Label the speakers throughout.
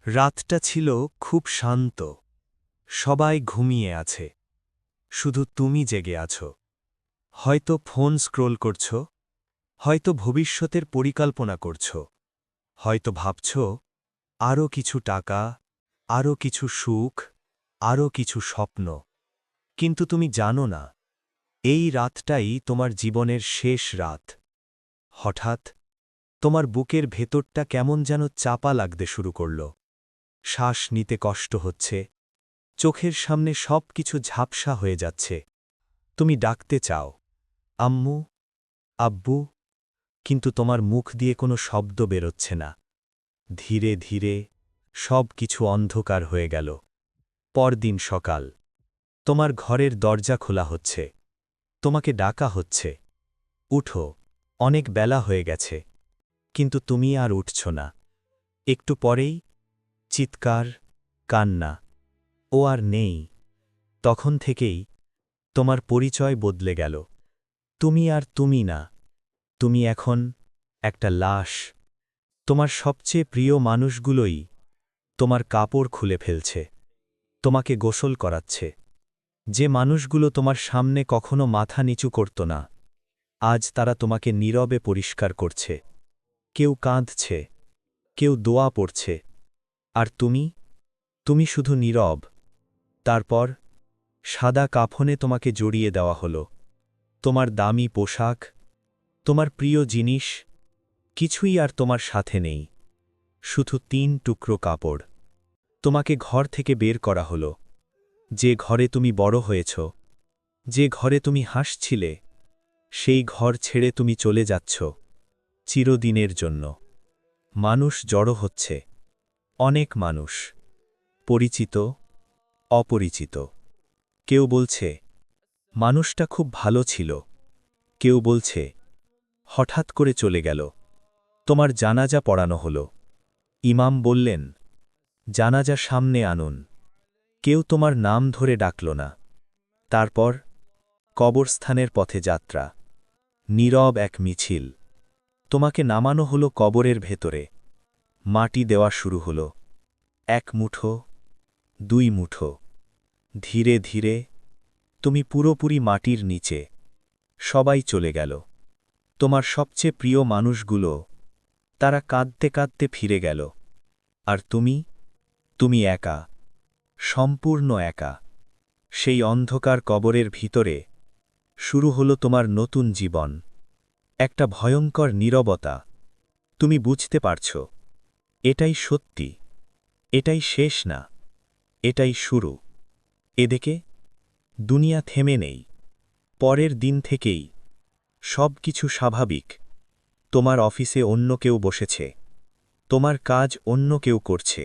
Speaker 1: রাতটা ছিল খুব শান্ত। সবাই ঘুমিয়ে আছে। শুধু তুমি জেগে আছো। হয়তো ফোন স্ক্রোল করছ, হয়তো ভবিষ্যতের পরিকল্পনা করছ, হয়তো ভাবছ আরও কিছু টাকা, আরও কিছু সুখ, আরও কিছু স্বপ্ন। কিন্তু তুমি জানো না, এই রাতটাই তোমার জীবনের শেষ রাত। হঠাৎ তোমার বুকের ভেতরটা কেমন যেন চাপা লাগতে শুরু করল। শ্বাস নিতে কষ্ট হচ্ছে, চোখের সামনে সব কিছু ঝাপসা হয়ে যাচ্ছে। তুমি ডাকতে চাও, আম্মু, আব্বু, কিন্তু তোমার মুখ দিয়ে কোনো শব্দ বেরোচ্ছে না। ধীরে ধীরে সব কিছু অন্ধকার হয়ে গেল। পরদিন সকাল, তোমার ঘরের দরজা খোলা হচ্ছে। তোমাকে ডাকা হচ্ছে, উঠো, অনেক বেলা হয়ে গেছে। কিন্তু তুমি আর উঠছ না। একটু পরেই চিৎকার, কান্না। ও আর নেই। তখন থেকেই তোমার পরিচয় বদলে গেল। তুমি আর তুমি না, তুমি এখন একটা লাশ। তোমার সবচেয়ে প্রিয় মানুষগুলোই তোমার কাপড় খুলে ফেলছে, তোমাকে গোসল করাচ্ছে। যে মানুষগুলো তোমার সামনে কখনো মাথা নিচু করত না, আজ তারা তোমাকে নীরবে পরিষ্কার করছে। কেউ কাঁদছে, কেউ দোয়া পড়ছে, আর তুমি শুধু নীরব। তারপর সাদা কাফনে তোমাকে জড়িয়ে দেওয়া হলো। তোমার দামি পোশাক, তোমার প্রিয় জিনিস, কিছুই আর তোমার সাথে নেই। শুধু ৩ টুকরো কাপড়। তোমাকে ঘর থেকে বের করা হলো। যে ঘরে তুমি বড় হয়েছ, যে ঘরে তুমি হাসছিলে, সেই ঘর ছেড়ে তুমি চলে যাচ্ছ চিরদিনের জন্য। মানুষ জড়ো হচ্ছে, অনেক মানুষ, পরিচিত, অপরিচিত। কেউ বলছে মানুষটা খুব ভালো ছিল, কেউ বলছে হঠাৎ করে চলে গেল। তোমার জানাজা পড়ানো হলো। ইমাম বললেন, জানাজা সামনে আনুন। কেউ তোমার নাম ধরে ডাকল না। তারপর কবরস্থানের পথে যাত্রা, নীরব এক মিছিল। তোমাকে নামানো হলো কবরের ভেতরে। মাটি দেওয়া শুরু হলো, ১ মুঠো, ২ মুঠো। ধীরে ধীরে তুমি পুরোপুরি মাটির নিচে। সবাই চলে গেল। তোমার সবচেয়ে প্রিয় মানুষগুলো, তারা কাঁদতে কাঁদতে ফিরে গেল। আর তুমি একা, সম্পূর্ণ একা। সেই অন্ধকার কবরের ভিতরে শুরু হলো তোমার নতুন জীবন। একটা ভয়ঙ্কর নীরবতা। তুমি বুঝতে পারছ, এটাই সত্যি, এটাই শেষ না, এটাই শুরু। এদিকে দুনিয়া থেমে নেই। পরের দিন থেকেই সব কিছু স্বাভাবিক। তোমার অফিসে অন্য কেউ বসেছে, তোমার কাজ অন্য কেউ করছে,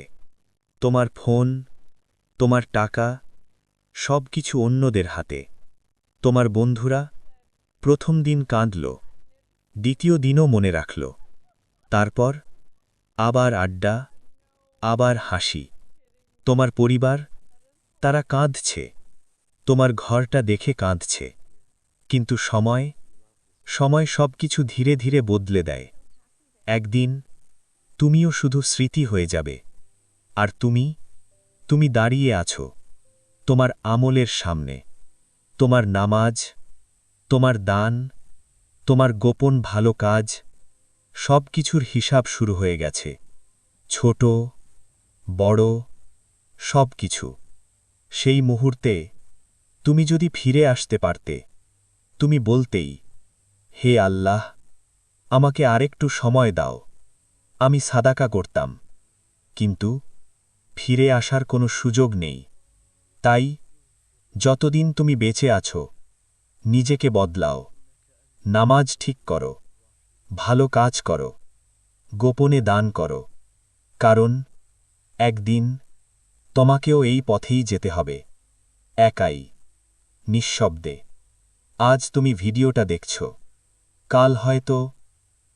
Speaker 1: তোমার ফোন, তোমার টাকা, সব কিছু অন্যদের হাতে। তোমার বন্ধুরা প্রথম দিন কাঁদল, দ্বিতীয় দিনও মনে রাখল। তারপর আবার আড্ডা, আবার হাসি। তোমার পরিবার, তারা কাঁদছে, তোমার ঘরটা দেখে কাঁদছে। কিন্তু সময় সব কিছু ধীরে ধীরে বদলে দেয়। একদিন তুমিও শুধু স্মৃতি হয়ে যাবে। আর তুমি দাঁড়িয়ে আছো তোমার আমলের সামনে। তোমার নামাজ, তোমার দান, তোমার গোপন ভালো কাজ, সব কিছুর হিসাব শুরু হয়ে গেছে। ছোট, বড়, সব কিছু। সেই মুহূর্তে তুমি যদি ফিরে আসতে পারতে, তুমি বলতেই, হে আল্লাহ, আমাকে আরেকটু সময় দাও, আমি সাদাকা করতাম। কিন্তু ফিরে আসার কোনো সুযোগ নেই। তাই যতদিন তুমি বেঁচে আছো, নিজেকে বদলাও, নামাজ ঠিক করো, ভালো কাজ করো, গোপনে দান করো। কারণ একদিন তোমাকেও এই পথেই যেতে হবে, একাই, নিঃশব্দে। আজ তুমি ভিডিওটা দেখছ, কাল হয়তো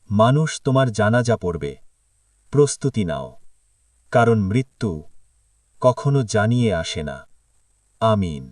Speaker 1: মানুষ তোমার জানাজা পড়বে। প্রস্তুতি নাও, কারণ মৃত্যু কখনো জানিয়ে আসে না। আমিন।